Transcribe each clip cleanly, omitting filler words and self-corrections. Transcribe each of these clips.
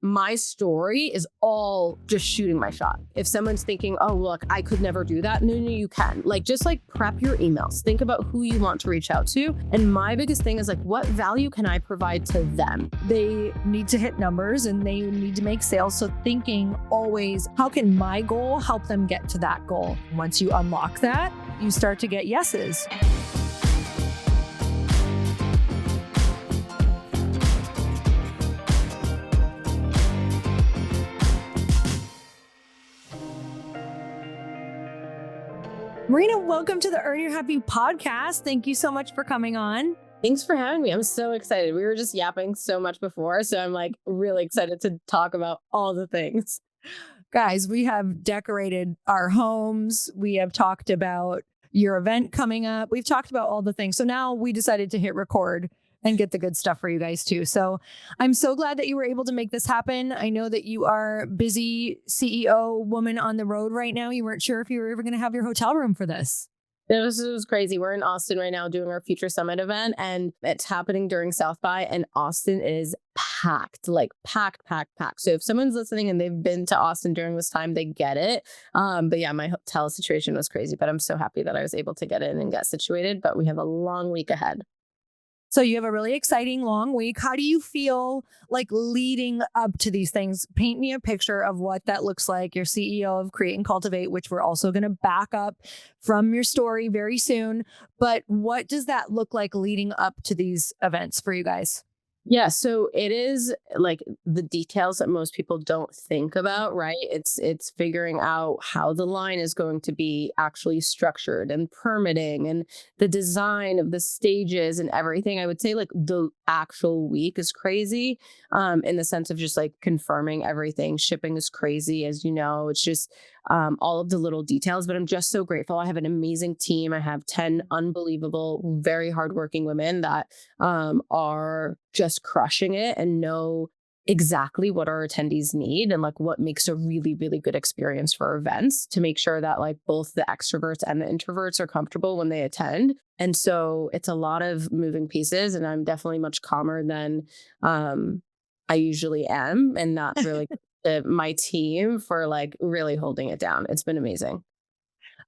my story is all just shooting my shot. If someone's thinking, oh, look, I could never do that. No, you can. Like, just like prep your emails. Think about who you want to reach out to. And my biggest thing is like, what value can I provide to them? They need to hit numbers and they need to make sales. So thinking always, how can my goal help them get to that goal? Once you unlock that, you start to get yeses. Marina, welcome to the Earn Your Happy podcast. Thank you so much for coming on. Thanks for having me. I'm so excited. We were just yapping so much before, so I'm like really excited to talk about all the things. Guys, we have decorated our homes. We have talked about your event coming up. We've talked about all the things. So now we decided to hit record and get the good stuff for you guys too. So I'm so glad that you were able to make this happen. I know that you are busy CEO woman on the road right now. You weren't sure if you were ever going to have your hotel room for this. It was crazy. We're in Austin right now doing our Future Summit event, and it's happening during South by, and Austin is packed, like packed. So if someone's listening and they've been to Austin during this time, they get it. But yeah, my hotel situation was crazy, but I'm so happy that I was able to get in and get situated, but we have a long week ahead. So you have a really exciting long week. How do you feel like leading up to these things? Paint me a picture of what that looks like. You're CEO of Create and Cultivate, which we're also going to back up from your story very soon. But what does that look like leading up to these events for you guys? Yeah, so it is like the details that most people don't think about, right? It's figuring out how the line is going to be actually structured and permitting and the design of the stages and everything. I would say like the actual week is crazy in the sense of just like confirming everything. Shipping is crazy, as you know. It's just all of the little details, but I'm just so grateful. I have an amazing team. I have 10 unbelievable, very hardworking women that are just crushing it and know exactly what our attendees need and like what makes a really, really good experience for events to make sure that like both the extroverts and the introverts are comfortable when they attend. And so it's a lot of moving pieces, and I'm definitely much calmer than I usually am. And that's really my team for like really holding it down. It's been amazing.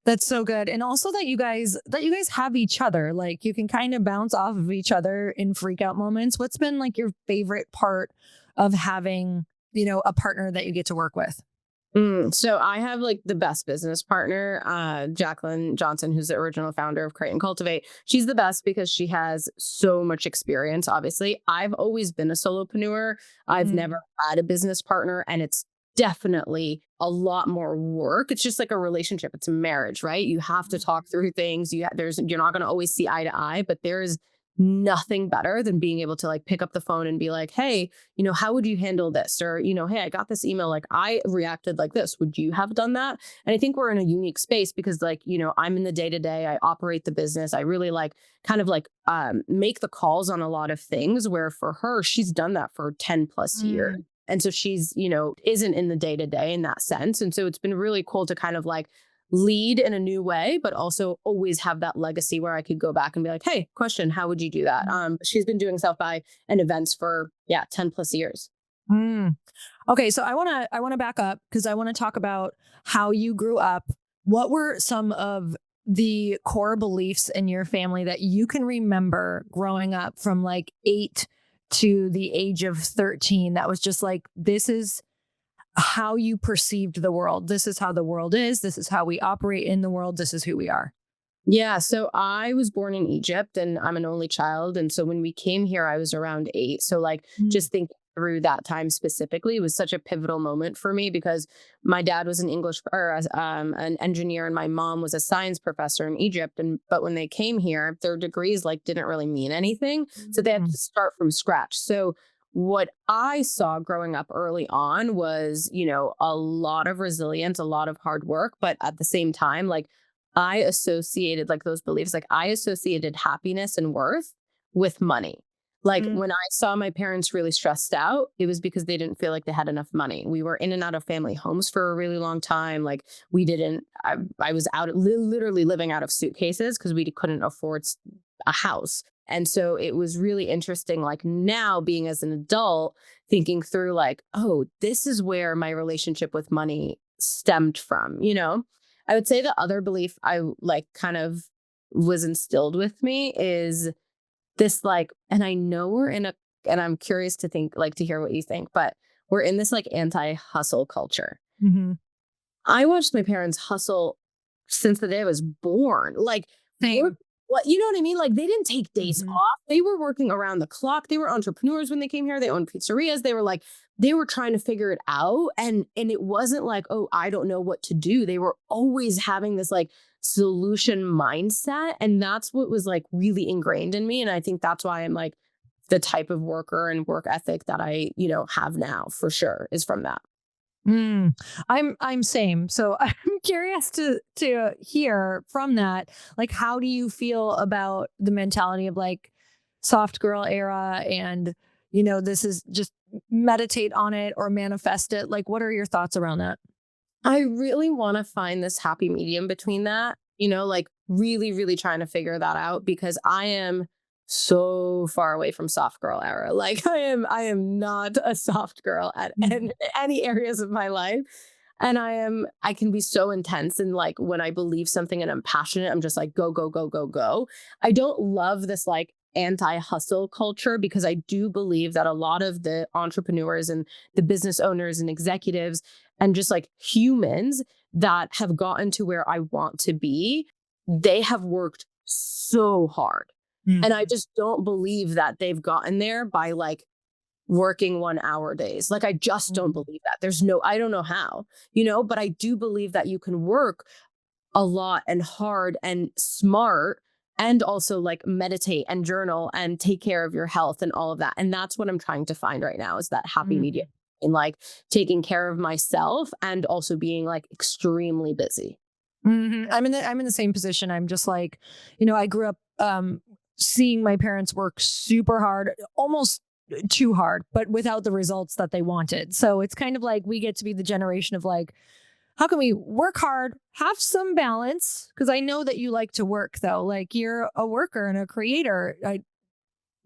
That's so good. And also that you guys have each other, like you can kind of bounce off of each other in freak out moments. What's been like your favorite part of having, a partner that you get to work with? So I have like the best business partner, Jacqueline Johnson, who's the original founder of Create and Cultivate. She's the best because she has so much experience. Obviously, I've always been a solopreneur. I've never had a business partner, and it's definitely a lot more work. It's just like a relationship. It's a marriage, right? You have to talk through things. You're not going to always see eye to eye, but there's nothing better than being able to like pick up the phone and be like, hey, how would you handle this? Or, hey, I got this email, like I reacted like this. Would you have done that? And I think we're in a unique space because like, I'm in the day-to-day, I operate the business. I really like kind of like make the calls on a lot of things, where for her, she's done that for 10 plus years. And so she's, isn't in the day-to-day in that sense. And so it's been really cool to kind of like lead in a new way, but also always have that legacy where I could go back and be like, hey, question, how would you do that? She's been doing South by and events for 10 plus years. Okay. So I want to back up because I want to talk about how you grew up. What were some of the core beliefs in your family that you can remember growing up from like 8 to the age of 13? That was just like, this is how you perceived the world. This is how the world is. This is how we operate in the world. This is who we are. Yeah. So I was born in Egypt and I'm an only child. And so when we came here, I was around 8. So like just thinking through that time specifically was such a pivotal moment for me because my dad was an an engineer and my mom was a science professor in Egypt. But when they came here, their degrees like didn't really mean anything. So they had to start from scratch. So what I saw growing up early on was, a lot of resilience, a lot of hard work, but at the same time, like I associated like those beliefs, like I associated happiness and worth with money. Like when I saw my parents really stressed out, it was because they didn't feel like they had enough money. We were in and out of family homes for a really long time. Like I was literally living out of suitcases because we couldn't afford a house. And so it was really interesting, like now being as an adult, thinking through like, oh, this is where my relationship with money stemmed from, you know? I would say the other belief I like kind of was instilled with me is this like, and I know we're in a, and I'm curious to think like to hear what you think, but we're in this like anti-hustle culture. Mm-hmm. I watched my parents hustle since the day I was born. Like, Same. what you know what I mean? Like, they didn't take days Mm-hmm. off. They were working around the clock. They were entrepreneurs when they came here. They owned pizzerias. They were like, they were trying to figure it out. And it wasn't like, oh, I don't know what to do. They were always having this like solution mindset. And that's what was like really ingrained in me. And I think that's why I'm like the type of worker and work ethic that I, have now for sure is from that. Mm, I'm same. So I'm curious to hear from that. Like, how do you feel about the mentality of like soft girl era and this is just meditate on it or manifest it? Like, what are your thoughts around that? I really want to find this happy medium between that, like really, really trying to figure that out because I am so far away from soft girl era. Like I am not a soft girl at any areas of my life. And I can be so intense and like when I believe something and I'm passionate, I'm just like, go, go, go, go, go. I don't love this like anti-hustle culture because I do believe that a lot of the entrepreneurs and the business owners and executives and just like humans that have gotten to where I want to be, they have worked so hard. Mm. And I just don't believe that they've gotten there by like working 1 hour days. Like, I just don't believe that. I don't know how, but I do believe that you can work a lot and hard and smart and also like meditate and journal and take care of your health and all of that. And that's what I'm trying to find right now is that happy medium in like taking care of myself and also being like extremely busy. Mm-hmm. I'm in the same position. I'm just like, I grew up seeing my parents work super hard, almost too hard, but without the results that they wanted. So it's kind of like we get to be the generation of like, how can we work hard, have some balance? Because I know that you like to work though. Like you're a worker and a creator.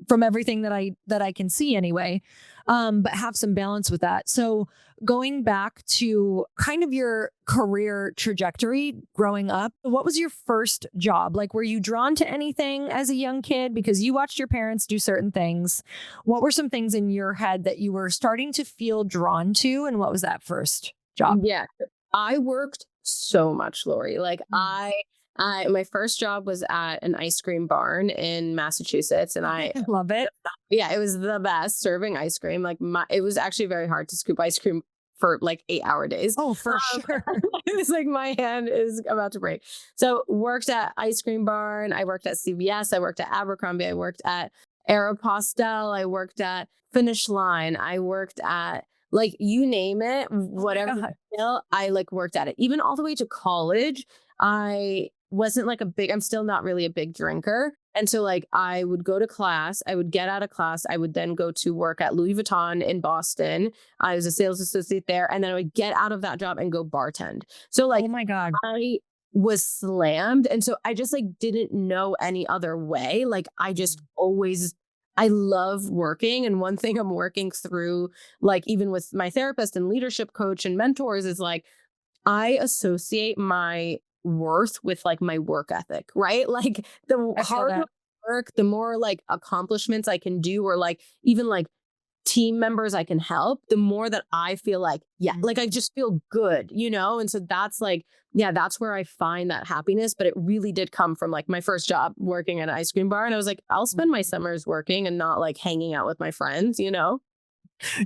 From everything that I can see anyway, but have some balance with that. So going back to kind of your career trajectory growing up, what was your first job? Like, were you drawn to anything as a young kid because you watched your parents do certain things? What were some things in your head that you were starting to feel drawn to? And what was that first job? Yeah. I worked so much, Lori. Like my first job was at an ice cream barn in Massachusetts and I love it. yeah, it was the best serving ice cream. Like it was actually very hard to scoop ice cream for like 8-hour days. Oh, for sure. It was like my hand is about to break. So worked at ice cream barn. I worked at CVS. I worked at Abercrombie. I worked at Aeropostale. I worked at Finish Line. I worked at like you name it, whatever. I like worked at it. Even all the way to college, I wasn't like I'm still not really a big drinker. And so like I would go to class, I would get out of class, I would then go to work at Louis Vuitton in Boston. I was a sales associate there. And then I would get out of that job and go bartend. So like, oh my God, I was slammed. And so I just like didn't know any other way. Like I love working. And one thing I'm working through, like even with my therapist and leadership coach and mentors is like, I associate my worth with like my work ethic, right? Like the harder I work, the more like accomplishments I can do, or like even like team members I can help, the more that I feel like, like I just feel good, And so that's like, that's where I find that happiness. But it really did come from like my first job working at an ice cream bar. And I was like, I'll spend my summers working and not like hanging out with my friends,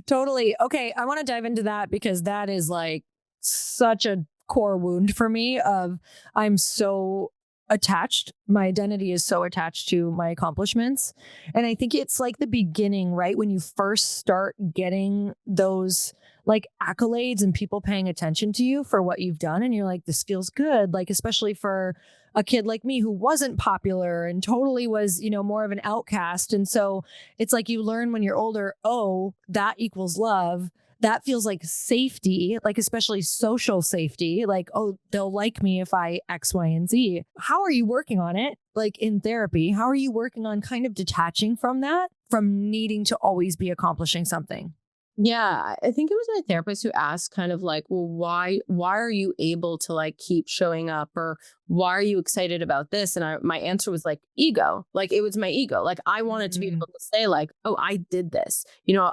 Totally. Okay. I want to dive into that because that is like such a core wound for me of I'm so attached. My identity is so attached to my accomplishments. And I think it's like the beginning, right? When you first start getting those like accolades and people paying attention to you for what you've done. And you're like, this feels good. Like, especially for a kid like me who wasn't popular and totally was, more of an outcast. And so it's like you learn when you're older, oh, that equals love. That feels like safety, like especially social safety, like, oh, they'll like me if I X, Y, and Z. How are you working on it? Like in therapy, how are you working on kind of detaching from that, from needing to always be accomplishing something? Yeah, I think it was my therapist who asked kind of like, well, why are you able to like keep showing up, or why are you excited about this? And my answer was like ego. Like it was my ego. Like I wanted to be Mm. able to say like, oh, I did this.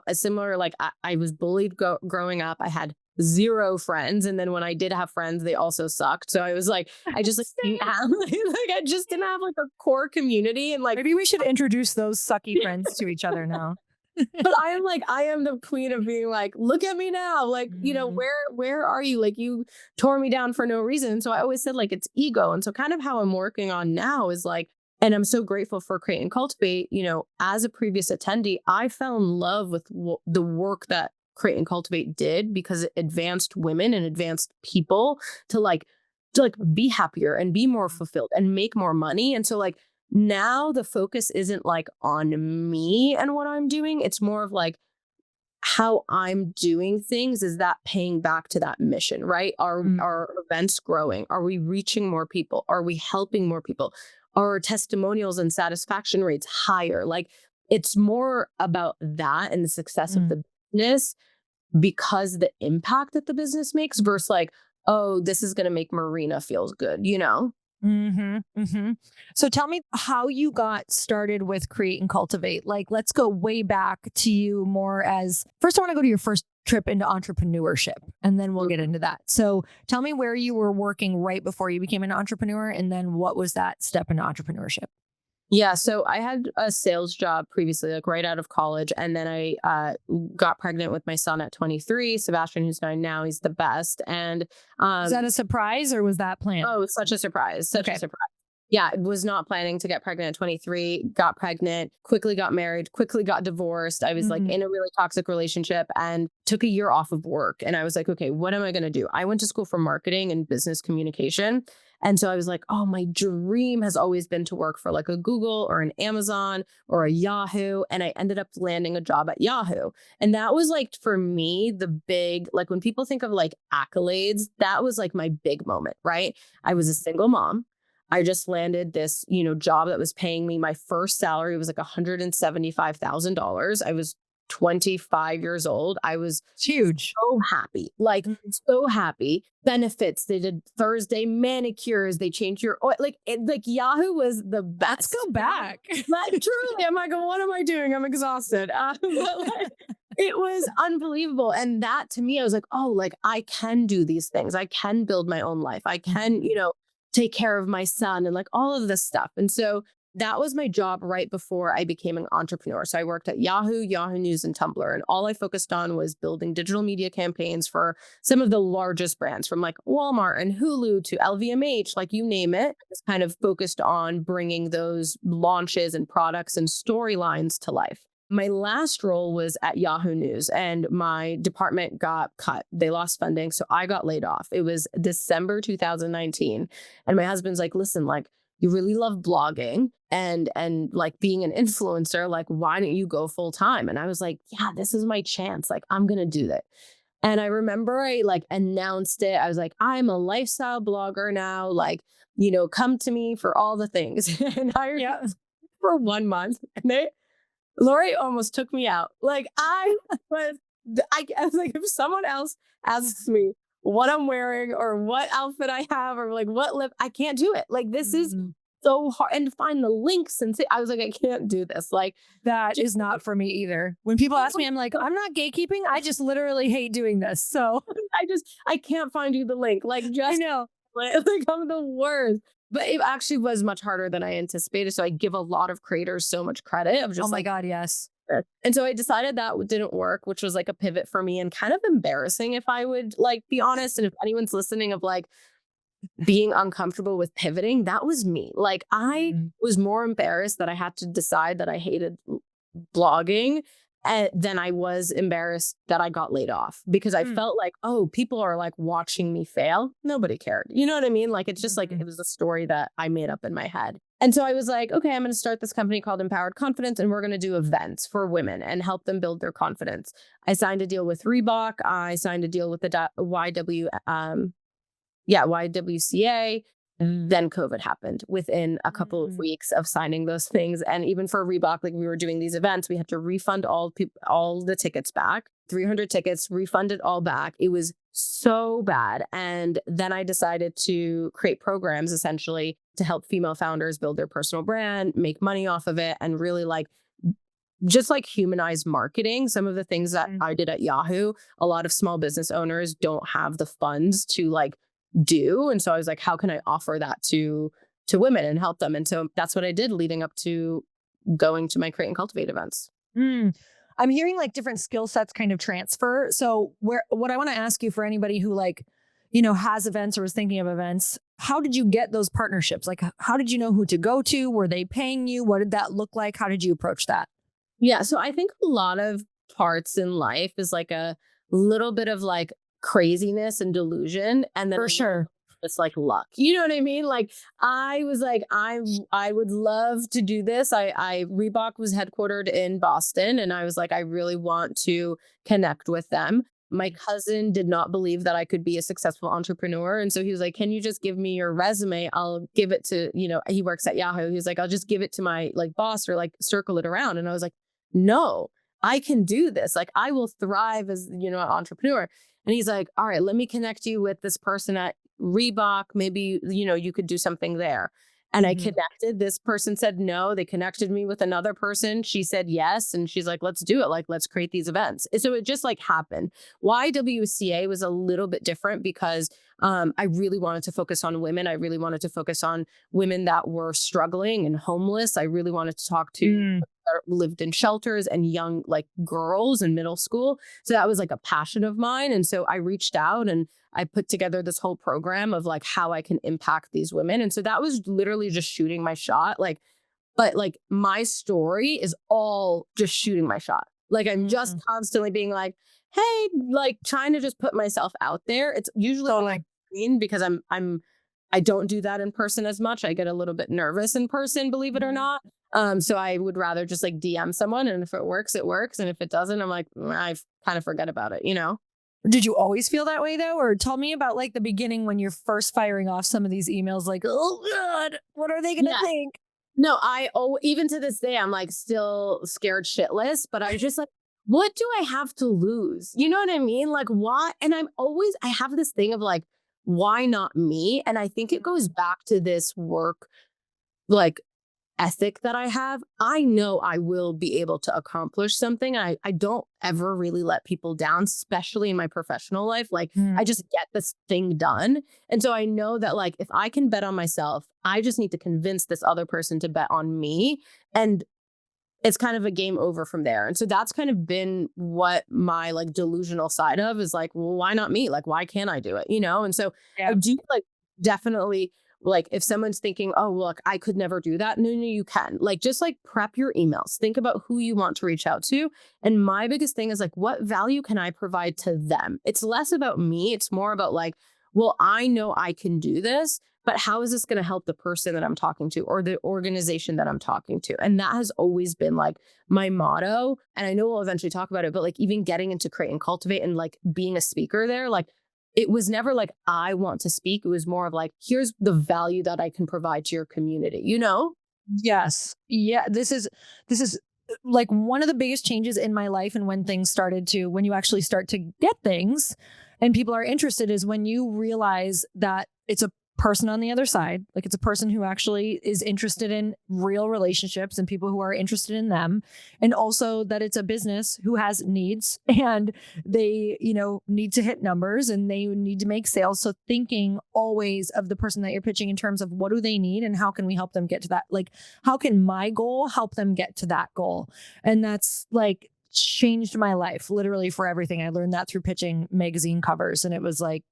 A similar like I was bullied growing up. I had zero friends, and then when I did have friends, they also sucked. So I was like, I just like didn't Same. have like I just didn't have like a core community, and like Maybe we should introduce those sucky friends to each other now. but I am like, I am the queen of being like, look at me now. Like, Mm, where are you? Like you tore me down for no reason. So I always said like it's ego. And so kind of how I'm working on now is like, and I'm so grateful for Create and Cultivate, as a previous attendee, I fell in love with the work that Create and Cultivate did because it advanced women and advanced people to like be happier and be more fulfilled and make more money. And so like now the focus isn't like on me and what I'm doing. It's more of like how I'm doing things. Is that paying back to that mission, right? Are mm, our events growing? Are we reaching more people? Are we helping more people? Are our testimonials and satisfaction rates higher? Like it's more about that and the success of mm. the business because the impact that the business makes versus like, oh, this is going to make Marina feel good. Mhm, mhm. So tell me how you got started with Create and Cultivate. Like, let's go way back to you more as first, I want to go to your first trip into entrepreneurship and then we'll get into that. So tell me where you were working right before you became an entrepreneur and then what was that step into entrepreneurship? Yeah, so I had a sales job previously, like right out of college, and then I got pregnant with my son at 23. Sebastian, who's 9 now, he's the best, and Was that a surprise or was that planned? oh, such a surprise, such a Okay. surprise. Yeah, was not planning to get pregnant at 23, got pregnant, quickly got married, quickly got divorced. I was like Mhm. in a really toxic relationship and took a year off of work. And I was like, okay, what am I going to do? I went to school for marketing and business communication. And so I was like, oh, my dream has always been to work for like a Google or an Amazon or a Yahoo. And I ended up landing a job at Yahoo. And that was like, for me, the big, like when people think of like accolades, that was like my big moment, right? I was a single mom. I just landed this, job that was paying me my first salary was like $175,000. I was 25 years old. I was It's huge. so happy, like Mhm. so happy. Benefits. They did Thursday manicures. They changed your oil. Like Yahoo was the Let's best. go back. Like truly, I'm like, what am I doing? I'm exhausted. But like, it was unbelievable. And that to me, I was like, oh, like I can do these things. I can build my own life. I can, Mhm. take care of my son and like all of this stuff. And so that was my job right before I became an entrepreneur. So I worked at Yahoo, Yahoo News, and Tumblr. And all I focused on was building digital media campaigns for some of the largest brands from like Walmart and Hulu to LVMH, like you name it. It's kind of focused on bringing those launches and products and storylines to life. My last role was at Yahoo News and my department got cut. They lost funding. So I got laid off. It was December 2019. And my husband's like, listen, like, you really love blogging and like being an influencer, like why don't you go full time? And I was like, yeah, this is my chance, like I'm going to do that. And I remember I like announced it. I was like, I'm a lifestyle blogger now, like, come to me for all the things. And I Yeah. for 1 month, and Lori almost took me out. Like I was like, if someone else asks me what I'm wearing or what outfit I have or like what lip, I can't do it. Like this is Mhm. so hard, and to find the links and say, I was like, I can't do this. Like, That just, is not for me either. When people ask me, I'm like, I'm not gatekeeping. I just literally hate doing this. So I can't find you the link. Like, I just know. like I'm the worst. But it actually was much harder than I anticipated. So I give a lot of creators so much credit of Oh just my like, God, yes. and so I decided that didn't work, which was like a pivot for me and kind of embarrassing if I would like be honest. And if anyone's listening of like being uncomfortable with pivoting, that was me. Like I Mhm. was more embarrassed that I had to decide that I hated blogging than I was embarrassed that I got laid off because I Mm. felt like, oh, people are like watching me fail. Nobody cared. You know what I mean? Like it's just like Mhm. it was a story that I made up in my head. And so I was like, okay, I'm going to start this company called Empowered Confidence and we're going to do events for women and help them build their confidence. I signed a deal with Reebok. I signed a deal with the YWCA. Then COVID happened within a couple of weeks of signing those things. And even for Reebok, like we were doing these events, we had to refund all the tickets back, 300 tickets, refund it all back. It was so bad. And then I decided to create programs essentially to help female founders build their personal brand, make money off of it, and really like just like humanize marketing. Some of the things that I did at Yahoo, a lot of small business owners don't have the funds to like do. And so I was like, how can I offer that to women and help them? And so that's what I did leading up to going to my Create and Cultivate events. I'm hearing like different skill sets kind of transfer. So what I want to ask you for anybody who like, has events or is thinking of events, how did you get those partnerships? Like, how did you know who to go to? Were they paying you? What did that look like? How did you approach that? Yeah. So I think a lot of parts in life is like a little bit of like craziness and delusion. And then For sure. it's like luck. You know what I mean? Like I was like, I would love to do this. Reebok was headquartered in Boston, and I was like, I really want to connect with them. My cousin did not believe that I could be a successful entrepreneur. And so he was like, can you just give me your resume? I'll give it to, he works at Yahoo. He was like, I'll just give it to my like boss or like circle it around. And I was like, no, I can do this. Like I will thrive as, an entrepreneur. And he's like, all right, let me connect you with this person at Reebok. Maybe, you could do something there. And I connected. This person said no. They connected me with another person. She said yes. And she's like, let's do it. Like, let's create these events. And so it just like happened. YWCA was a little bit different because I really wanted to focus on women. I really wanted to focus on women that were struggling and homeless. I really wanted to talk to lived in shelters and young like girls in middle school. So that was like a passion of mine. And so I reached out and I put together this whole program of like how I can impact these women. And so that was literally just shooting my shot. But like my story is all just shooting my shot. Like I'm just constantly being like, hey, like trying to just put myself out there. It's usually like because I don't do that in person as much. I get a little bit nervous in person, believe it or not. So I would rather just like DM someone, and if it works, it works. And if it doesn't, I'm like, I kind of forget about it, Did you always feel that way though? Or tell me about like the beginning when you're first firing off some of these emails, like, oh God, what are they going to think? No, even to this day, I'm like still scared shitless, but I just like, what do I have to lose? You know what I mean? Like why? And I have this thing of like, why not me? And I think it goes back to this work, like ethic that I have. I know I will be able to accomplish something. I don't ever really let people down, especially in my professional life. Like I just get this thing done. And so I know that like, if I can bet on myself, I just need to convince this other person to bet on me. And it's kind of a game over from there. And so that's kind of been what my like delusional side of is like, well, why not me? Like, why can't I do it? And so I do like definitely like if someone's thinking, oh, look, I could never do that. No, you can. Like, just like prep your emails. Think about who you want to reach out to. And my biggest thing is like, what value can I provide to them? It's less about me. It's more about like, well, I know I can do this, but how is this going to help the person that I'm talking to or the organization that I'm talking to? And that has always been like my motto. And I know we'll eventually talk about it, but like even getting into Create and Cultivate and like being a speaker there, like it was never like, I want to speak. It was more of like, here's the value that I can provide to your community, Yes. Yeah. This is like one of the biggest changes in my life. And when you actually start to get things and people are interested is when you realize that it's a person on the other side. Like it's a person who actually is interested in real relationships and people who are interested in them. And also that it's a business who has needs and they, need to hit numbers and they need to make sales. So thinking always of the person that you're pitching in terms of what do they need and how can we help them get to that? Like, how can my goal help them get to that goal? And that's like changed my life literally for everything. I learned that through pitching magazine covers. And it was like,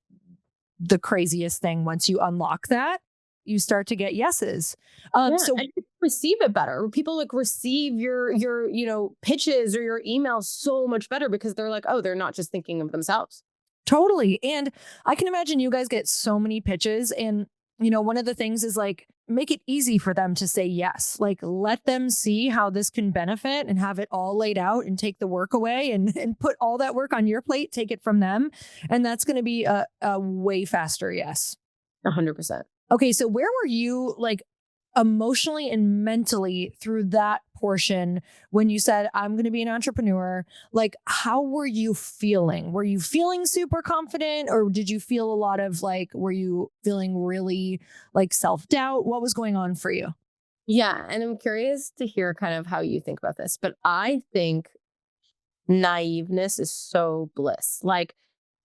the craziest thing. Once you unlock that, you start to get yeses. So and you receive it better. People like receive your pitches or your emails so much better because they're like, oh, they're not just thinking of themselves. Totally. And I can imagine you guys get so many pitches. And, one of the things is like, make it easy for them to say yes. Like, let them see how this can benefit and have it all laid out and take the work away and put all that work on your plate, take it from them. And that's going to be a way faster yes. 100%. Okay, so where were you like emotionally and mentally through that portion when you said, I'm going to be an entrepreneur? Like, how were you feeling? Were you feeling super confident, or did you feel a lot of like, were you feeling really like self-doubt? What was going on for you? Yeah. And I'm curious to hear kind of how you think about this, but I think naiveness is so bliss. Like,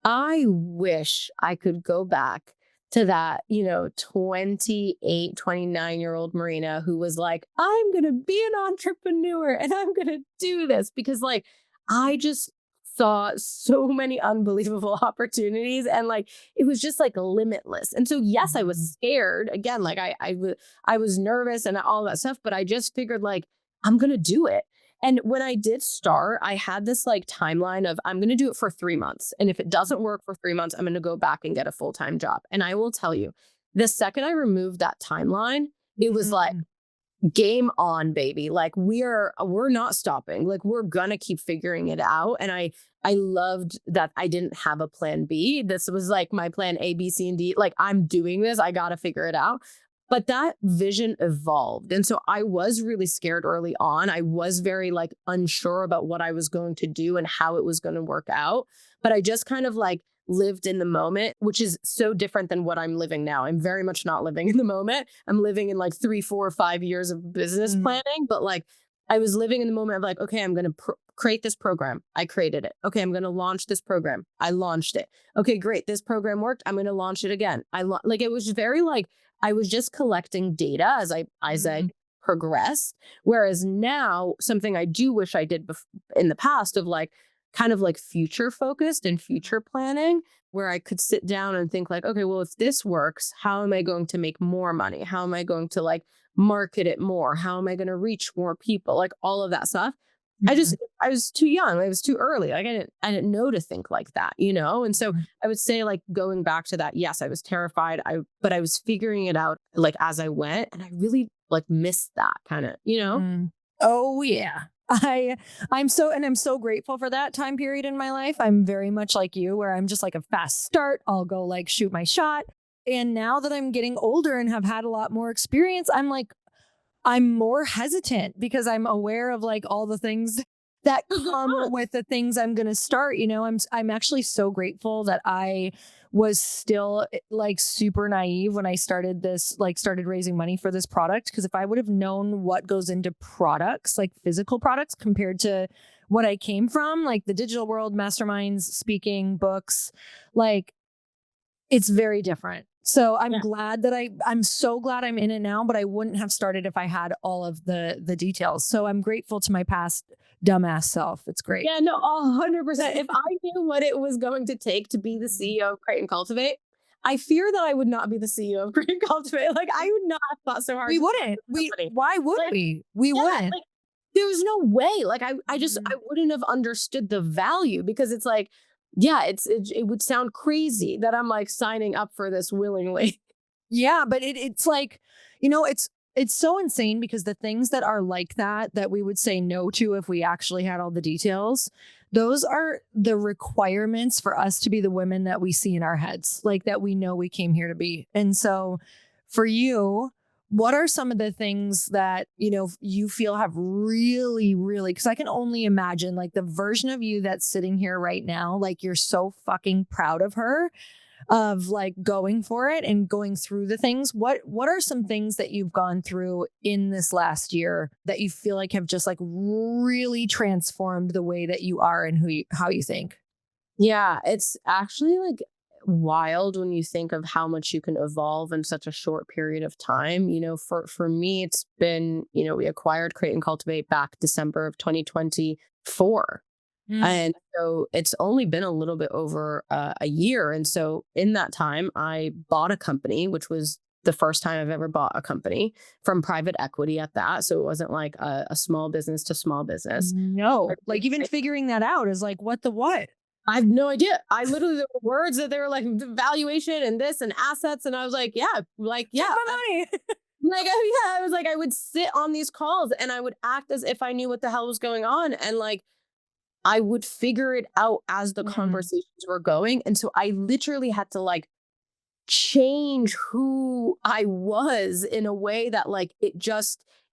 I wish I could go back to that, 28, 29-year-old Marina who was like, I'm going to be an entrepreneur and I'm going to do this because, like, I just saw so many unbelievable opportunities and like it was just like limitless. And so yes, I was scared again, like I was nervous and all that stuff, but I just figured like I'm going to do it. And when I did start, I had this like timeline of I'm going to do it for 3 months. And if it doesn't work for 3 months, I'm going to go back and get a full-time job. And I will tell you, the second I removed that timeline, it was like Mhm. game on, baby. Like we're not stopping. Like we're going to keep figuring it out. And I loved that I didn't have a plan B. This was like my plan A, B, C, and D. Like I'm doing this. I got to figure it out. But that vision evolved. And so I was really scared early on. I was very like unsure about what I was going to do and how it was going to work out. But I just kind of like lived in the moment, which is so different than what I'm living now. I'm very much not living in the moment. I'm living in like 3, 4, 5 years of business Mm. planning. But like I was living in the moment of like, okay, I'm going to create this program. I created it. Okay, I'm going to launch this program. I launched it. Okay, great. This program worked. I'm going to launch it again. Like it was very like I was just collecting data as I Mhm. progressed. Whereas now, something I do wish I did in the past of like kind of like future focused and future planning, where I could sit down and think like, okay, well, if this works, how am I going to make more money? How am I going to like market it more? How am I going to reach more people? Like all of that stuff. Mhm. I was too young. I was too early. Like I didn't know to think like that, you know? And so I would say like going back to that, yes, I was terrified. But I was figuring it out like as I went and I really like missed that kind of, you know? Mm. Oh yeah. I'm so grateful for that time period in my life. I'm very much like you where I'm just like a fast start. I'll go like shoot my shot. And now that I'm getting older and have had a lot more experience, I'm like I'm more hesitant because I'm aware of like all the things that come with the things I'm going to start. I'm actually so grateful that I was still like super naive when I started this, like started raising money for this product. Because if I would have known what goes into products, like physical products, compared to what I came from, like the digital world, masterminds, speaking, books, like it's very different. So I'm Yeah. glad that I'm so glad I'm in it now, but I wouldn't have started if I had all of the details. So I'm grateful to my past dumbass self. It's great. Yeah, no, 100%. If I knew what it was going to take to be the CEO of Create and Cultivate, I fear that I would not be the CEO of Create and Cultivate. Like I would not have thought so hard We to start wouldn't. this company. Why would Like, we? We yeah, wouldn't. like there was no way. Like I just Mhm. I wouldn't have understood the value because it's like, yeah, it would sound crazy that I'm like signing up for this willingly. Yeah, but it's like, it's so insane because the things that are like that we would say no to if we actually had all the details, those are the requirements for us to be the women that we see in our heads, like that we know we came here to be. And so for you, what are some of the things that, you feel have really, really, because I can only imagine like the version of you that's sitting here right now, like you're so fucking proud of her of like going for it and going through the things. What are some things that you've gone through in this last year that you feel like have just like really transformed the way that you are and how you think? Yeah, it's actually like wild when you think of how much you can evolve in such a short period of time. For me, it's been, we acquired Create and Cultivate back December of 2024. Mm. And so it's only been a little bit over a year. And so in that time, I bought a company, which was the first time I've ever bought a company from private equity at that. So it wasn't like a small business to small business. No, like even figuring that out is like what the what? I have no idea. I literally there were words that they were like the valuation and this and assets, and I was like, yeah, like Take yeah, my money. like yeah. I was like, I would sit on these calls and I would act as if I knew what the hell was going on, and like I would figure it out as the Mm. conversations were going, and so I literally had to like change who I was in a way that like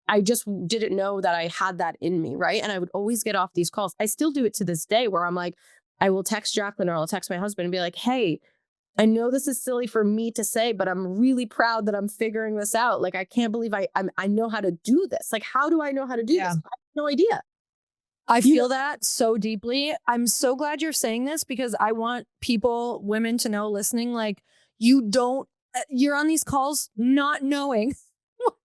I just didn't know that I had that in me, right? And I would always get off these calls. I still do it to this day where I'm like, I will text Jacqueline or I'll text my husband and be like, hey, I know this is silly for me to say, but I'm really proud that I'm figuring this out. Like, I can't believe I know how to do this. Like, how do I know how to do this? I have no idea. I feel that so deeply. I'm so glad you're saying this because I want women to know listening, like you're on these calls not knowing.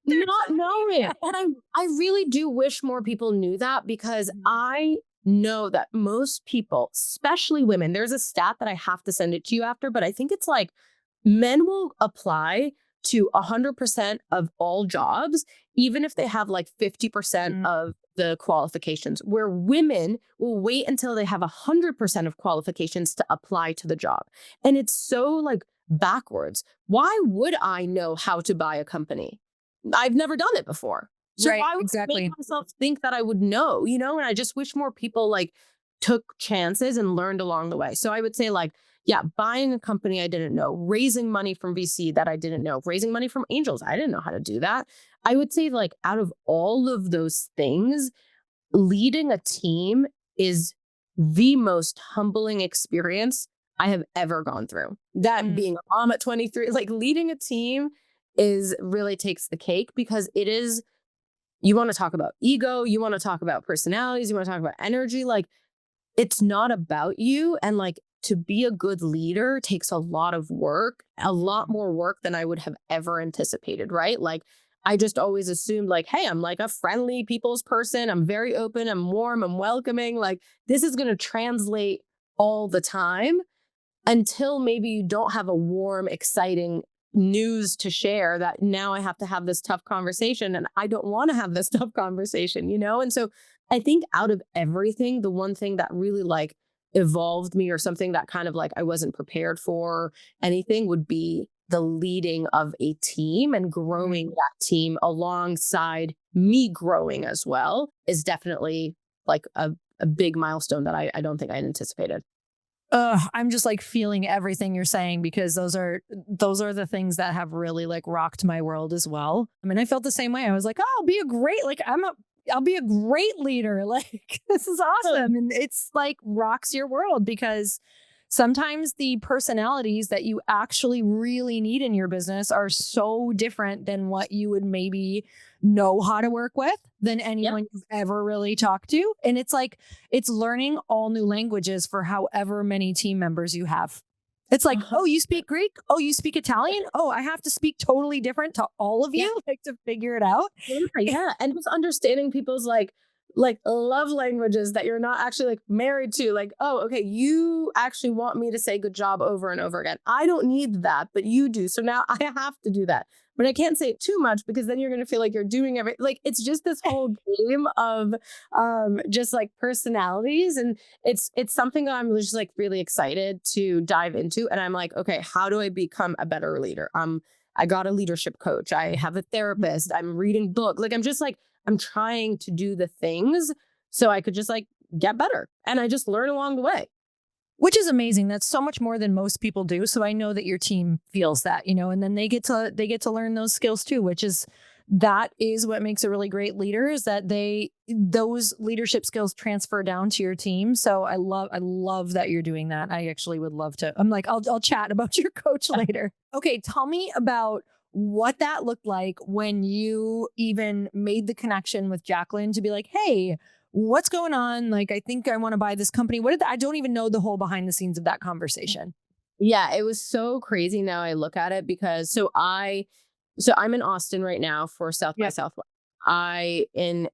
Not knowing. And I really do wish more people knew that because I know that most people, especially women, there's a stat that I have to send it to you after, but I think it's like men will apply to 100% of all jobs, even if they have like 50% of the qualifications, where women will wait until they have 100% of qualifications to apply to the job. And it's so like backwards. Why would I know how to buy a company? I've never done it before. So Right, why would I make myself think that I would know, you know? And I just wish more people like took chances and learned along the way. So I would say like, yeah, buying a company I didn't know, raising money from VC that I didn't know, raising money from angels. I didn't know how to do that. I would say like out of all of those things, leading a team is the most humbling experience I have ever gone through. That being a mom at 23, like leading a team is really takes the cake because it is, you want to talk about ego, you want to talk about personalities, you want to talk about energy. Like it's not about you. And like to be a good leader takes a lot of work, a lot more work than I would have ever anticipated, right? Like I just always assumed like, hey, I'm like a friendly people's person. I'm very open, I'm warm, I'm welcoming. Like this is going to translate all the time until maybe you don't have a warm, exciting news to share that now I have to have this tough conversation and I don't want to have this tough conversation, you know? And so I think out of everything, the one thing that really like evolved me or something that kind of like I wasn't prepared for anything would be the leading of a team and growing that team alongside me growing as well is definitely like a big milestone that I don't think I anticipated. I'm just like feeling everything you're saying because those are the things that have really like rocked my world as well. I mean, I felt the same way. I was like, oh, I'll be a great, like I'll be a great leader. Like this is awesome. And it's like rocks your world because sometimes the personalities that you actually really need in your business are so different than what you would maybe know how to work with than anyone you've ever really talked to. And it's like, it's learning all new languages for however many team members you have. It's like, oh, you speak Greek? Oh, you speak Italian? Oh, I have to speak totally different to all of you like to figure it out. Yeah. And just understanding people's like love languages that you're not actually like married to. Like, oh, okay, you actually want me to say good job over and over again. I don't need that, but you do. So now I have to do that. But I can't say it too much because then you're going to feel like you're doing everything. Like it's just this whole game of just like personalities. And it's something that I'm just like really excited to dive into. And I'm like, okay, how do I become a better leader? I got a leadership coach. I have a therapist. I'm reading book. Like I'm just like, I'm trying to do the things so I could just like get better. And I just learn along the way. Which is amazing. That's so much more than most people do. So I know that your team feels that, you know, and then they get to learn those skills too, which is what makes a really great leader is that those leadership skills transfer down to your team. So I love that you're doing that. I actually would love to. I'm like, I'll chat about your coach later. Okay. Tell me about what that looked like when you even made the connection with Jacqueline to be like, hey, what's going on? Like, I think I want to buy this company. I don't even know the whole behind the scenes of that conversation. Yeah, it was so crazy now I look at it because I'm in Austin right now for South by Southwest. In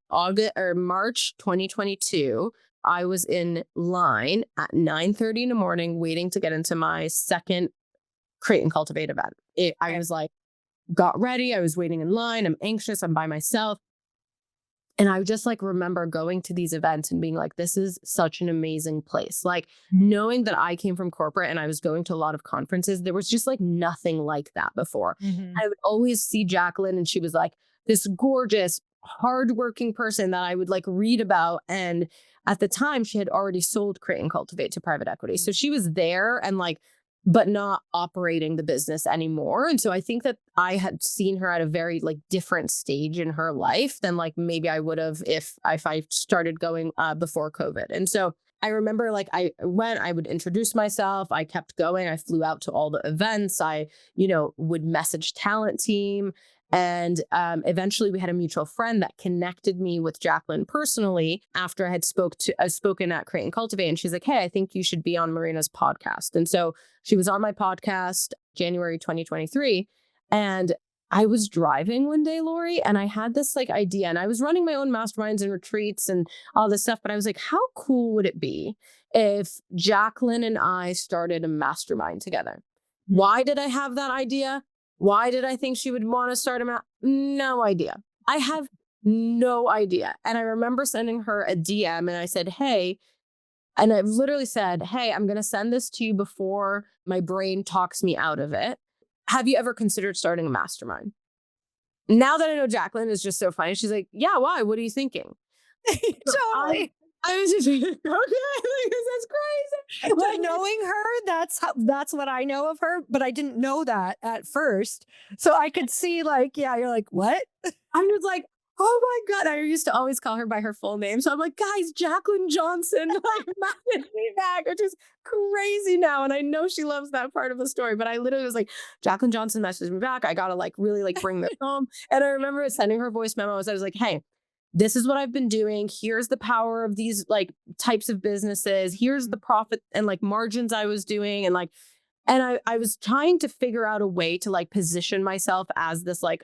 August or March 2022, I was in line at 9:30 in the morning waiting to get into my second Create and Cultivate event. I was like, got ready. I was waiting in line. I'm anxious. I'm by myself. And I just like remember going to these events and being like, this is such an amazing place. Like knowing that I came from corporate and I was going to a lot of conferences, there was just like nothing like that before. I would always see Jacqueline and she was like this gorgeous, hardworking person that I would like read about. And at the time she had already sold Create and Cultivate to private equity. So she was there and like but not operating the business anymore. And so I think that I had seen her at a very like different stage in her life than like maybe I would have if I started going before COVID. And so I remember like I would introduce myself, I kept going, I flew out to all the events, I, would message talent team. And eventually we had a mutual friend that connected me with Jacqueline personally after I had spoken at Create and Cultivate. And she's like, hey, I think you should be on Marina's podcast. And so she was on my podcast January 2023. And I was driving one day, Lori, and I had this like idea, and I was running my own masterminds and retreats and all this stuff. But I was like, how cool would it be if Jacqueline and I started a mastermind together? Why did I have that idea? Why did I think she would want to start no idea. I have no idea. And I remember sending her a DM and I said, hey, and I literally said, hey, I'm going to send this to you before my brain talks me out of it. Have you ever considered starting a mastermind? Now that I know Jacqueline is just so funny, she's like, yeah, why? What are you thinking? Totally. I was just like, okay, that's crazy. But knowing her, that's what I know of her, but I didn't know that at first. So I could see like, yeah, you're like, what? I was like, oh my God. I used to always call her by her full name. So I'm like, guys, Jacqueline Johnson like messaged me back, which is crazy now. And I know she loves that part of the story, but I literally was like, Jacqueline Johnson messaged me back. I got to like really like bring this home. And I remember sending her voice memos. I was like, hey, this is what I've been doing. Here's the power of these like types of businesses. Here's the profit and like margins I was doing. And I was trying to figure out a way to like position myself as this like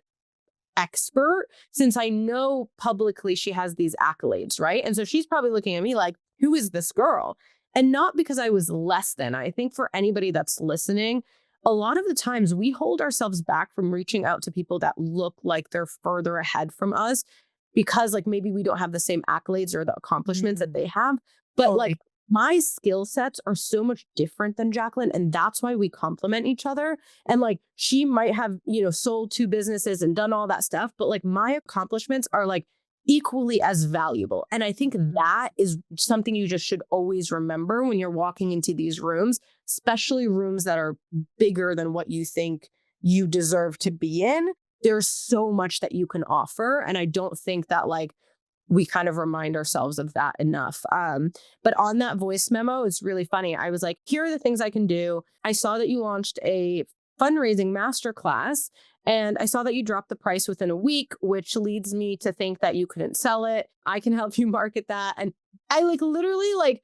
expert, since I know publicly she has these accolades, right? And so she's probably looking at me like, who is this girl? And not because I was less than. I think for anybody that's listening, a lot of the times we hold ourselves back from reaching out to people that look like they're further ahead from us because like maybe we don't have the same accolades or the accomplishments that they have. But Totally. like my skill sets are so much different than Jacqueline. And that's why we complement each other. And like she might have, sold 2 businesses and done all that stuff, but like my accomplishments are like equally as valuable. And I think that is something you just should always remember when you're walking into these rooms, especially rooms that are bigger than what you think you deserve to be in. There's so much that you can offer. And I don't think that like we kind of remind ourselves of that enough. But on that voice memo, it's really funny. I was like, here are the things I can do. I saw that you launched a fundraising masterclass and I saw that you dropped the price within a week, which leads me to think that you couldn't sell it. I can help you market that. And I like literally like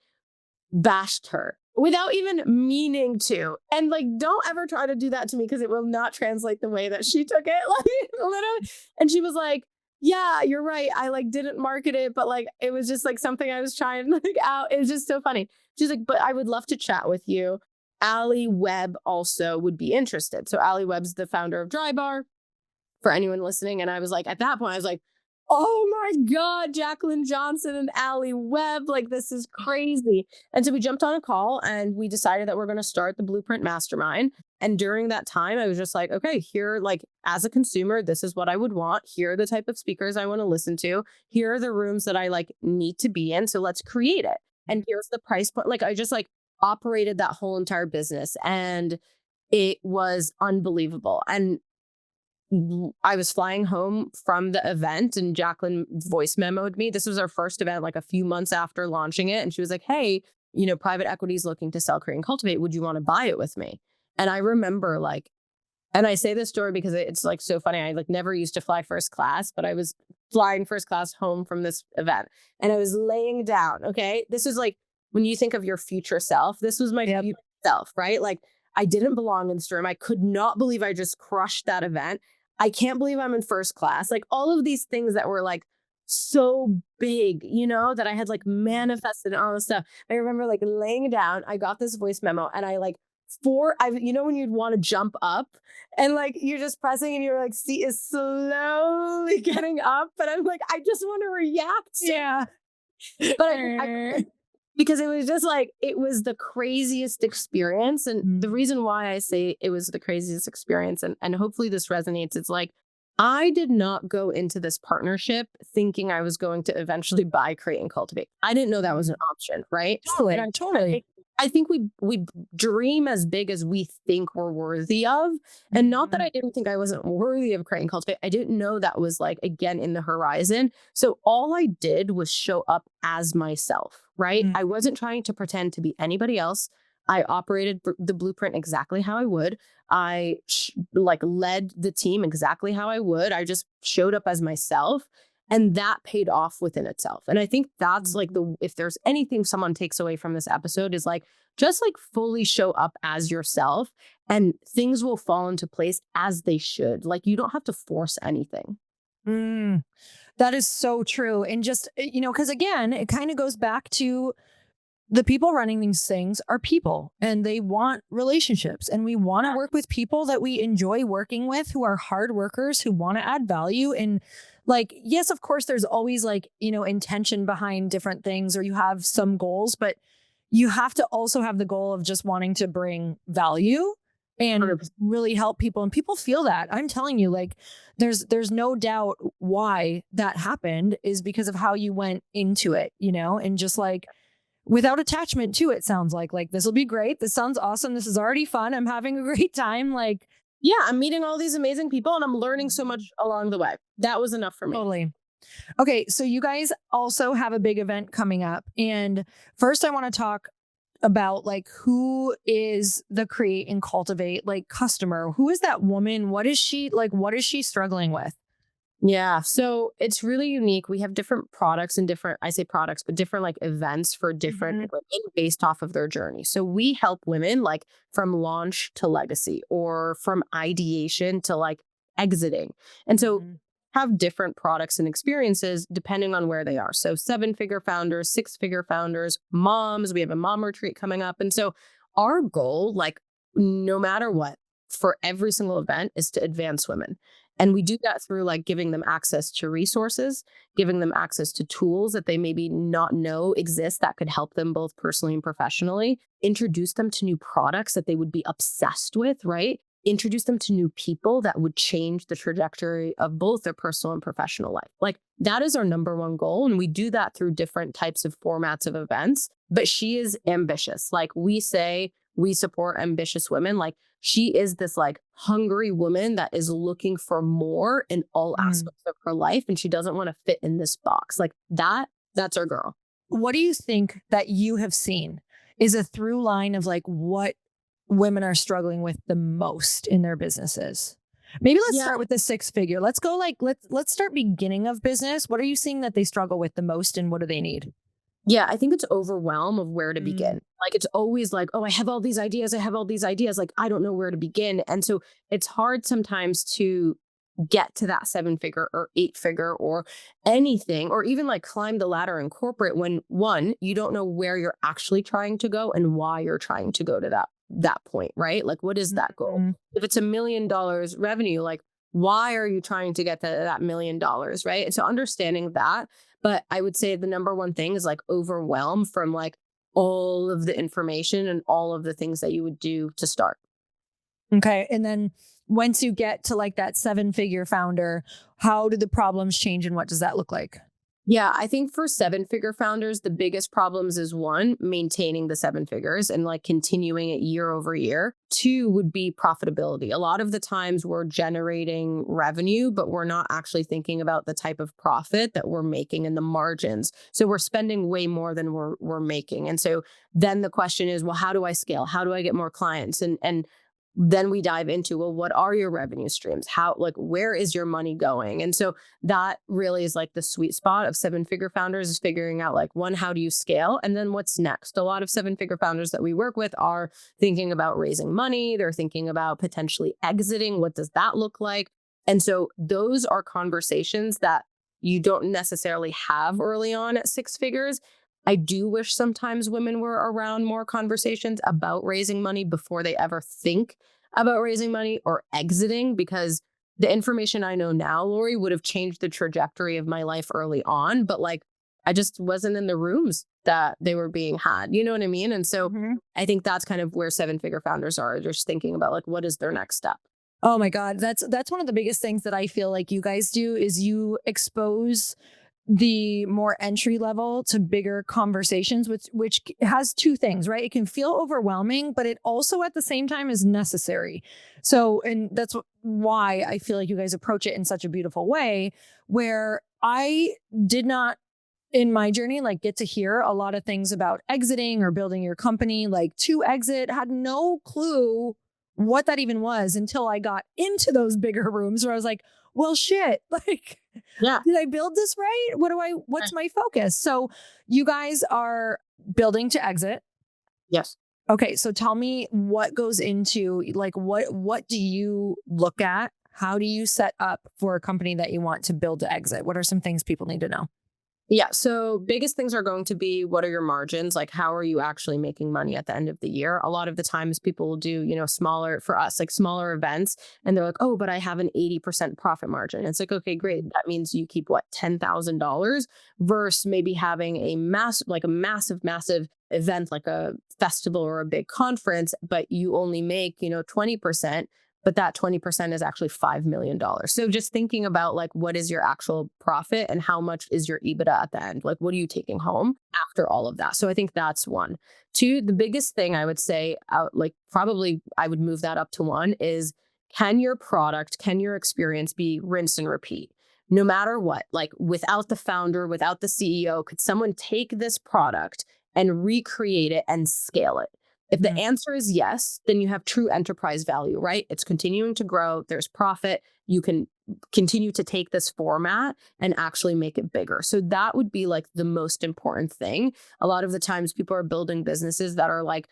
bashed her without even meaning to. And like, don't ever try to do that to me because it will not translate the way that she took it. Like literally. And she was like, yeah, you're right. I like didn't market it, but like, it was just like something I was trying like out. It was just so funny. She's like, but I would love to chat with you. Allie Webb also would be interested. So Allie Webb's the founder of Dry Bar for anyone listening. And I was like, at that point, I was like, oh my God, Jacqueline Johnson and Allie Webb, like this is crazy. And so we jumped on a call and we decided that we're going to start the Blueprint Mastermind. And during that time, I was just like, okay, here, like as a consumer, this is what I would want. Here are the type of speakers I want to listen to. Here are the rooms that I like need to be in. So let's create it. And here's the price point. Like I just like operated that whole entire business and it was unbelievable. And I was flying home from the event and Jacqueline voice memoed me. This was our first event, like a few months after launching it. And she was like, hey, private equity is looking to sell Create and Cultivate. Would you want to buy it with me? And I remember like, and I say this story because it's like so funny. I like never used to fly first class, but I was flying first class home from this event and I was laying down. Okay. This is like, when you think of your future self, this was my future self, right? Like I didn't belong in this room. I could not believe I just crushed that event. I can't believe I'm in first class. Like all of these things that were like so big, that I had like manifested and all this stuff. I remember like laying down, I got this voice memo and I like when you'd want to jump up and like you're just pressing and your like seat is slowly getting up. But I'm like, I just want to react. Yeah. But I because it was just like, it was the craziest experience. And the reason why I say it was the craziest experience, and hopefully this resonates, it's like, I did not go into this partnership thinking I was going to eventually buy, Create, and Cultivate. I didn't know that was an option, right? Totally. I think we dream as big as we think we're worthy of. And not that I didn't think I wasn't worthy of Create and Cultivate. I didn't know that was like, again, in the horizon. So all I did was show up as myself, right? Mm. I wasn't trying to pretend to be anybody else. I operated the blueprint exactly how I would. Like led the team exactly how I would. I just showed up as myself. And that paid off within itself. And I think that's like if there's anything someone takes away from this episode is like, just like fully show up as yourself and things will fall into place as they should. Like you don't have to force anything. Mm. That is so true. And just, because again, it kind of goes back to the people running these things are people and they want relationships. And we want to work with people that we enjoy working with, who are hard workers, who want to add value. And like, yes, of course, there's always like, intention behind different things, or you have some goals, but you have to also have the goal of just wanting to bring value and 100%. really help people. And people feel that. I'm telling you, like, there's no doubt why that happened is because of how you went into it, and just like, without attachment to it. Sounds like this will be great. This sounds awesome. This is already fun. I'm having a great time. Like, Yeah, I'm meeting all these amazing people and I'm learning so much along the way. That was enough for me. totally. Okay. So you guys also have a big event coming up. And first I want to talk about like, who is the Create and Cultivate like customer? Who is that woman? What is she like? What is she struggling with? Yeah. So it's really unique. We have different products and I say products, but different like events for different women based off of their journey. So we help women like from launch to legacy or from ideation to like exiting. And so have different products and experiences depending on where they are. So 7-figure founders, 6-figure founders, moms, we have a mom retreat coming up. And so our goal, like no matter what, for every single event is to advance women. And we do that through like giving them access to resources, giving them access to tools that they maybe not know exist that could help them both personally and professionally, introduce them to new products that they would be obsessed with, right? Introduce them to new people that would change the trajectory of both their personal and professional life. Like that is our number one goal. And we do that through different types of formats of events. But she is ambitious. Like we say, we support ambitious women. Like she is this like hungry woman that is looking for more in all aspects of her life. And she doesn't want to fit in this box. Like that's our girl. What do you think that you have seen is a through line of like what women are struggling with the most in their businesses? Maybe let's start with the 6-figure. Let's go like, let's start beginning of business. What are you seeing that they struggle with the most and what do they need? Yeah, I think it's overwhelm of where to begin. Like it's always like, oh, I have all these ideas. I have all these ideas. Like I don't know where to begin. And so it's hard sometimes to get to that 7-figure or 8-figure or anything, or even like climb the ladder in corporate when one, you don't know where you're actually trying to go and why you're trying to go to that point, right? Like what is that goal? If it's $1 million revenue, like why are you trying to get to that $1 million, right? And so understanding that. But I would say the number one thing is like overwhelm from like all of the information and all of the things that you would do to start. Okay. And then once you get to like that 7-figure founder, how do the problems change and what does that look like? Yeah, I think for 7-figure founders, the biggest problems is one, maintaining the 7 figures and like continuing it year over year. 2 would be profitability. A lot of the times we're generating revenue, but we're not actually thinking about the type of profit that we're making and the margins. So we're spending way more than we're making. And so then the question is, well, how do I scale? How do I get more clients? And then we dive into, well, what are your revenue streams? How, like, where is your money going? And so that really is like the sweet spot of 7-figure founders is figuring out like, one, how do you scale? And then what's next? A lot of 7-figure founders that we work with are thinking about raising money. They're thinking about potentially exiting. What does that look like? And so those are conversations that you don't necessarily have early on at 6 figures. I do wish sometimes women were around more conversations about raising money before they ever think about raising money or exiting, because the information I know now, Lori, would have changed the trajectory of my life early on. But like, I just wasn't in the rooms that they were being had. You know what I mean? And so I think that's kind of where 7-figure founders are just thinking about like, what is their next step? Oh my God. That's one of the biggest things that I feel like you guys do is you expose the more entry level to bigger conversations, which has two things, right? It can feel overwhelming, but it also at the same time is necessary. So, and that's why I feel like you guys approach it in such a beautiful way, where I did not in my journey, like get to hear a lot of things about exiting or building your company, like to exit, had no clue what that even was until I got into those bigger rooms where I was like, well, shit, like, Yeah. did I build this right? What's my focus? So you guys are building to exit. Yes. Okay. So tell me what goes into like, what do you look at? How do you set up for a company that you want to build to exit? What are some things people need to know? Yeah. So biggest things are going to be, what are your margins? Like, how are you actually making money at the end of the year? A lot of the times people will do, smaller for us, like smaller events. And they're like, oh, but I have an 80% profit margin. It's like, okay, great. That means you keep what, $10,000 versus maybe having a massive event, like a festival or a big conference, but you only make, 20%. But that 20% is actually $5 million. So just thinking about like, what is your actual profit and how much is your EBITDA at the end? Like, what are you taking home after all of that? So I think that's one. Two, the biggest thing I would say like probably I would move that up to one is, can your experience be rinse and repeat? No matter what, like without the founder, without the CEO, could someone take this product and recreate it and scale it? If the answer is yes, then you have true enterprise value, right? It's continuing to grow. There's profit. You can continue to take this format and actually make it bigger. So that would be like the most important thing. A lot of the times people are building businesses that are like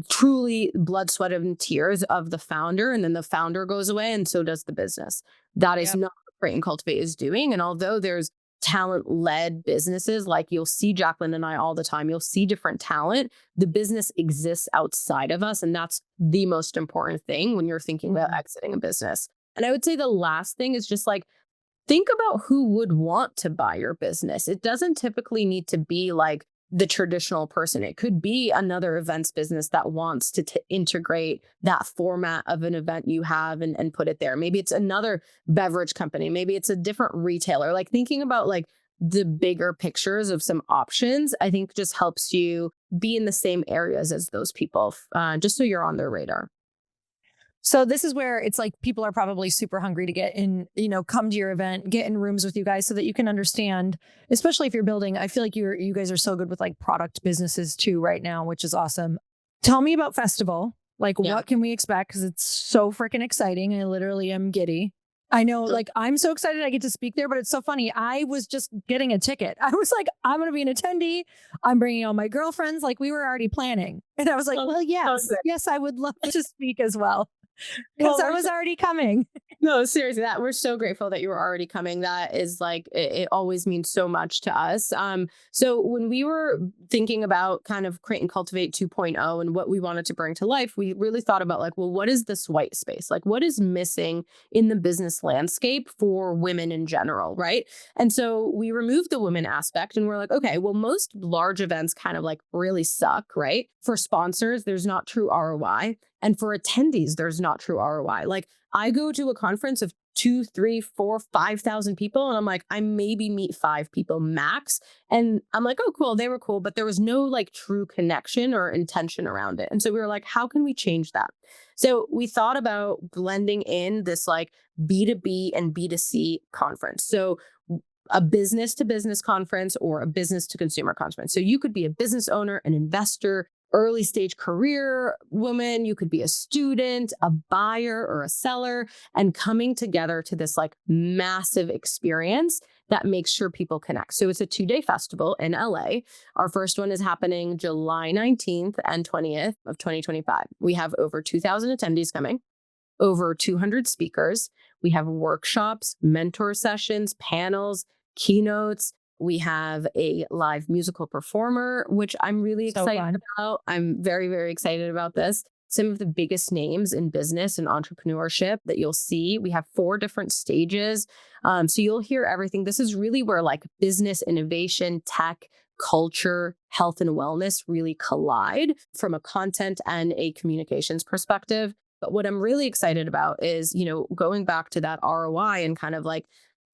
truly blood, sweat, and tears of the founder. And then the founder goes away and so does the business. That is not what Create and Cultivate is doing. And although there's talent-led businesses, like you'll see Jacqueline and I all the time, you'll see different talent. The business exists outside of us. And that's the most important thing when you're thinking about exiting a business. And I would say the last thing is just like, think about who would want to buy your business. It doesn't typically need to be like the traditional person. It could be another events business that wants to integrate that format of an event you have and put it there. Maybe it's another beverage company. Maybe it's a different retailer. Like thinking about like the bigger pictures of some options, I think just helps you be in the same areas as those people, just so you're on their radar. So this is where it's like people are probably super hungry to get in, come to your event, get in rooms with you guys so that you can understand, especially if you're building. I feel like you guys are so good with like product businesses too right now, which is awesome. Tell me about festival. Like what can we expect? Because it's so freaking exciting. I literally am giddy. I know, like, I'm so excited I get to speak there, but it's so funny. I was just getting a ticket. I was like, I'm going to be an attendee. I'm bringing all my girlfriends. Like we were already planning. And I was like, well, yes, I would love to speak as well. Because I was already coming. No, seriously, that we're so grateful that you were already coming. That is like, it always means so much to us. So when we were thinking about kind of Create and Cultivate 2.0 and what we wanted to bring to life, we really thought about like, well, what is this white space? Like what is missing in the business landscape for women in general, right? And so we removed the women aspect and we're like, okay, well, most large events kind of like really suck, right? For sponsors, there's not true ROI. And for attendees, there's not true ROI. Like I go to a conference of 2, 3, 4, 5,000 people. And I'm like, I maybe meet 5 people max. And I'm like, oh, cool. They were cool. But there was no like true connection or intention around it. And so we were like, how can we change that? So we thought about blending in this like B2B and B2C conference. So a business to business conference or a business to consumer conference. So you could be a business owner, an investor, early stage career woman, you could be a student, a buyer, or a seller, and coming together to this like massive experience that makes sure people connect. So it's a 2-day festival in LA. Our first one is happening July 19th and 20th of 2025. We have over 2,000 attendees coming, over 200 speakers. We have workshops, mentor sessions, panels, keynotes. We have a live musical performer, which I'm really excited about. I'm very, very excited about this. Some of the biggest names in business and entrepreneurship that you'll see. We have 4 different stages. So you'll hear everything. This is really where like business, innovation, tech, culture, health, and wellness really collide from a content and a communications perspective. But what I'm really excited about is, going back to that ROI and kind of like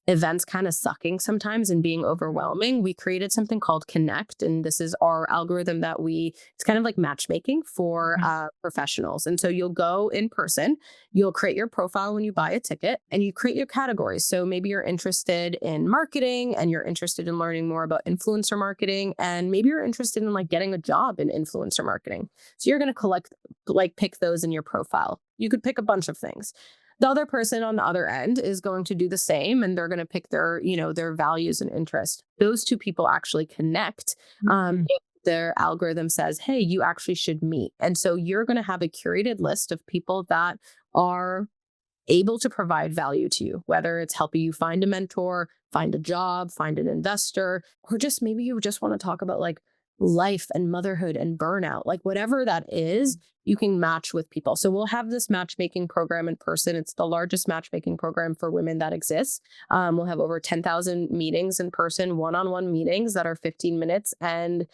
events kind of sucking sometimes and being overwhelming, we created something called Connect. And this is our algorithm that it's kind of like matchmaking for professionals. And so you'll go in person, you'll create your profile when you buy a ticket, and you create your categories. So maybe you're interested in marketing and you're interested in learning more about influencer marketing. And maybe you're interested in like getting a job in influencer marketing. So you're going to pick those in your profile. You could pick a bunch of things. The other person on the other end is going to do the same, and they're going to pick their values and interests. Those two people actually connect. If their algorithm says, hey, you actually should meet. And so you're going to have a curated list of people that are able to provide value to you, whether it's helping you find a mentor, find a job, find an investor, or just maybe you just want to talk about like life and motherhood and burnout, like whatever that is, you can match with people. So we'll have this matchmaking program in person. It's the largest matchmaking program for women that exists. We'll have over 10,000 meetings in person, one-on-one meetings that are 15 minutes. And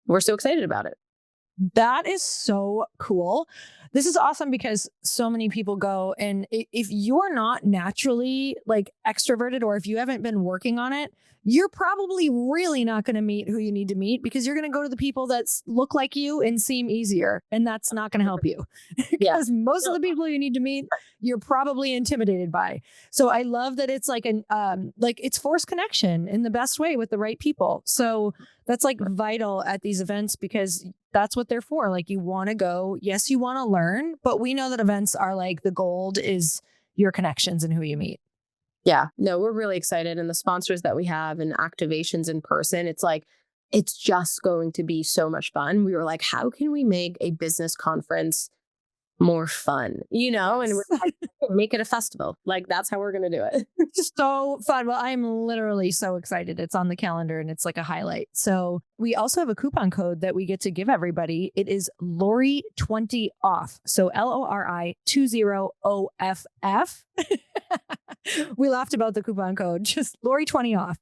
we're so excited about it. That is so cool. This is awesome because so many people go, and if you're not naturally like extroverted, or if you haven't been working on it, you're probably really not going to meet who you need to meet, because you're going to go to the people that look like you and seem easier. And that's not going to help you because most of the people you need to meet, you're probably intimidated by. So I love that it's like it's forced connection in the best way with the right people. So that's like vital at these events, because that's what they're for. Like, you want to go, yes, you want to learn, but we know that events are like the gold is your connections and who you meet. Yeah, no, we're really excited. And the sponsors that we have and activations in person, it's just going to be so much fun. We were like, how can we make a business conference more fun, and we're like, make it a festival. Like, that's how we're going to do it. So fun. Well, I'm literally so excited. It's on the calendar and it's like a highlight. So we also have a coupon code that we get to give everybody. It is Lori20 off. So LORI20OFF. We laughed about the coupon code, just Lori20 off.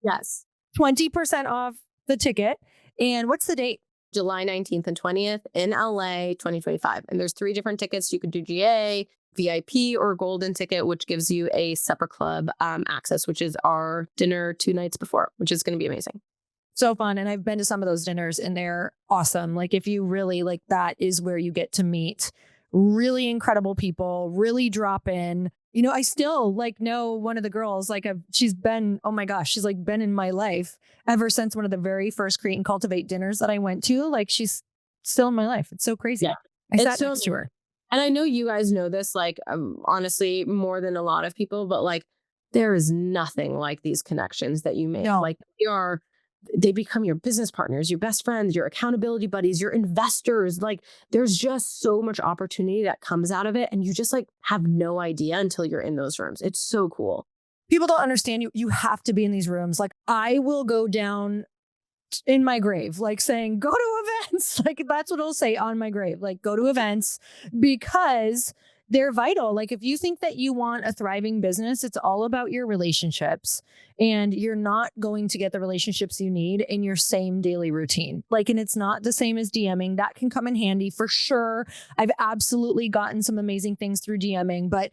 Yes. 20% off the ticket. And what's the date? July 19th and 20th in LA 2025. And there's 3 different tickets. You could do GA, VIP, or golden ticket, which gives you a supper club access, which is our dinner 2 nights before, which is going to be amazing. So fun. And I've been to some of those dinners and they're awesome. Like, if you really like, that is where you get to meet really incredible people, really drop in. I still like know one of the girls, like she's been in my life ever since one of the very first Create and Cultivate dinners that I went to. Like, she's still in my life. It's so crazy. Yeah. I sat next to her. And I know you guys know this, like, honestly, more than a lot of people, but like, there is nothing like these connections that you make. No. Like, they become your business partners, your best friends, your accountability buddies, your investors. Like, there's just so much opportunity that comes out of it. And you just like have no idea until you're in those rooms. It's so cool. People don't understand you. You have to be in these rooms. Like, I will go down in my grave, like saying, go to events. Like, that's what I'll say on my grave. Like, go to events, because they're vital. Like, if you think that you want a thriving business, it's all about your relationships, and you're not going to get the relationships you need in your same daily routine. Like, and it's not the same as DMing. That can come in handy for sure. I've absolutely gotten some amazing things through DMing, but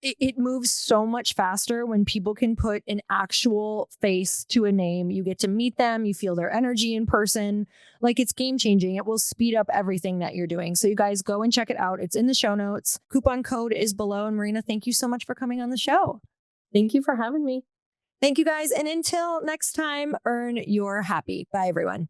it moves so much faster when people can put an actual face to a name. You get to meet them. You feel their energy in person. Like, it's game changing. It will speed up everything that you're doing. So you guys go and check it out. It's in the show notes. Coupon code is below. And Marina, thank you so much for coming on the show. Thank you for having me. Thank you guys. And until next time, earn your happy. Bye, everyone.